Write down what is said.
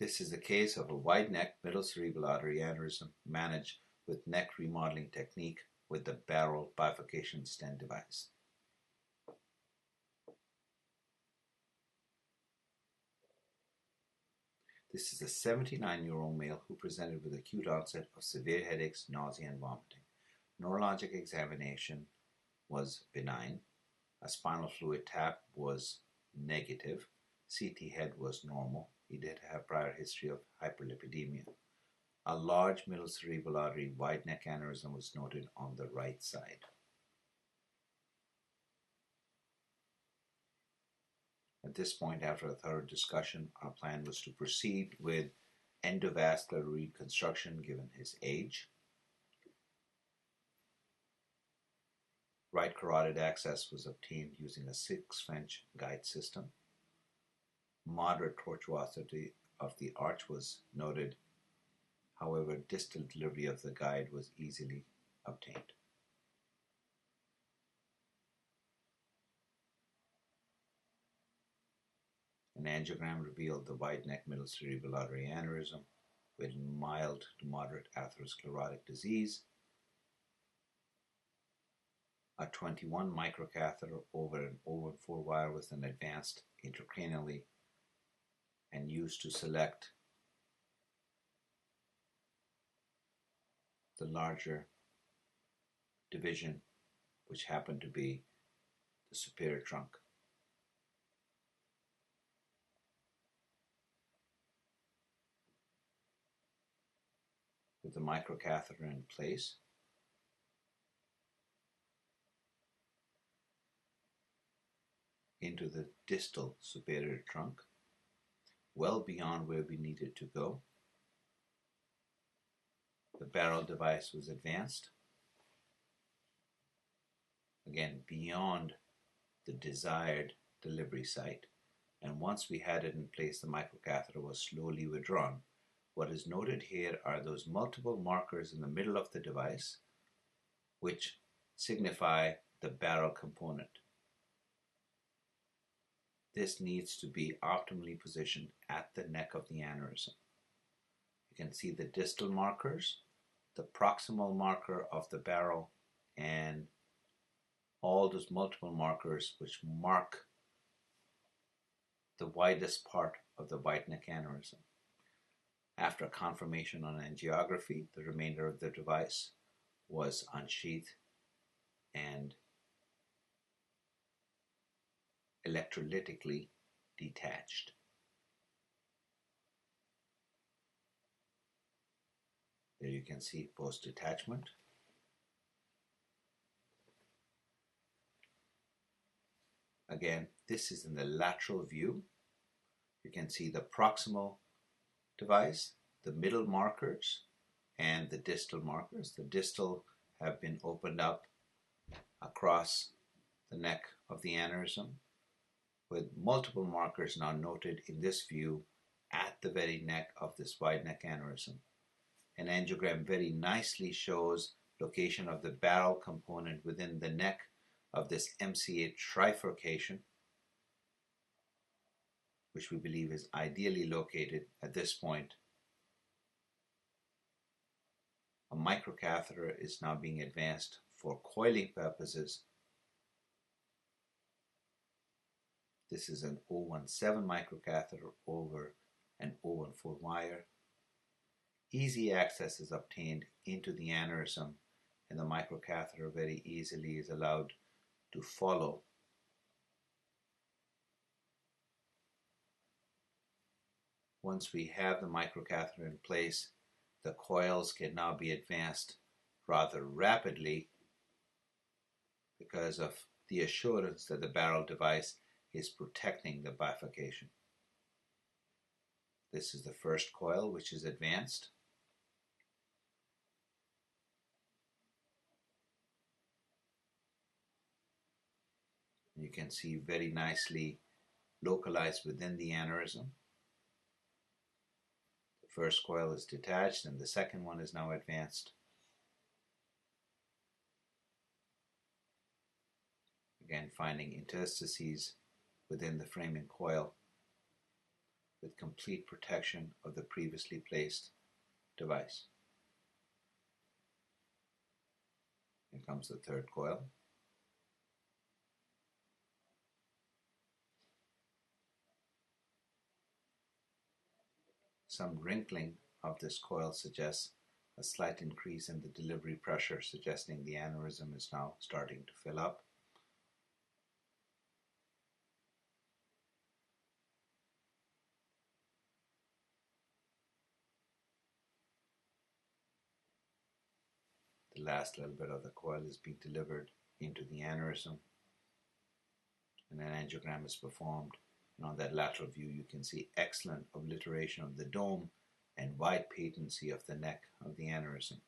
This is the case of a wide neck middle cerebral artery aneurysm managed with neck remodeling technique with the barrel bifurcation stent device. This is a 79-year-old male who presented with acute onset of severe headaches, nausea, and vomiting. Neurologic examination was benign. A spinal fluid tap was negative. CT head was normal. He did have prior history of hyperlipidemia. A large middle cerebral artery wide neck aneurysm was noted on the right side. At this point, after a thorough discussion, our plan was to proceed with endovascular reconstruction given his age. Right carotid access was obtained using a 6 French guide system. Moderate tortuosity of the arch was noted. However, distal delivery of the guide was easily obtained. An angiogram revealed the wide neck middle cerebral artery aneurysm with mild to moderate atherosclerotic disease. A 21 microcatheter over an 0.4 wire was then advanced intracranially and used to select the larger division, which happened to be the superior trunk. With the microcatheter in place, into the distal superior trunk, well beyond where we needed to go. The barrel device was advanced, again beyond the desired delivery site, and once we had it in place, the microcatheter was slowly withdrawn. What is noted here are those multiple markers in the middle of the device which signify the barrel component. This needs to be optimally positioned at the neck of the aneurysm. You can see the distal markers, the proximal marker of the barrel, and all those multiple markers which mark the widest part of the wide neck aneurysm. After confirmation on angiography, the remainder of the device was unsheathed and electrolytically detached. There you can see post-detachment. Again, this is in the lateral view. You can see the proximal device, the middle markers, and the distal markers. The distal have been opened up across the neck of the aneurysm, with multiple markers now noted in this view at the very neck of this wide neck aneurysm. An angiogram very nicely shows location of the barrel component within the neck of this MCA trifurcation, which we believe is ideally located at this point. A microcatheter is now being advanced for coiling purposes. This is an 017 microcatheter over an 014 wire. Easy access is obtained into the aneurysm, and the microcatheter very easily is allowed to follow. Once we have the microcatheter in place, the coils can now be advanced rather rapidly because of the assurance that the barrel device is protecting the bifurcation. This is the first coil which is advanced. You can see very nicely localized within the aneurysm. The first coil is detached and the second one is now advanced. Again, finding interstices within the framing coil. with complete protection of the previously placed device. Here comes the third coil. Some wrinkling of this coil suggests a slight increase in the delivery pressure, suggesting the aneurysm is now starting to fill up. The last little bit of the coil is being delivered into the aneurysm, and an angiogram is performed. And on that lateral view, you can see excellent obliteration of the dome and wide patency of the neck of the aneurysm.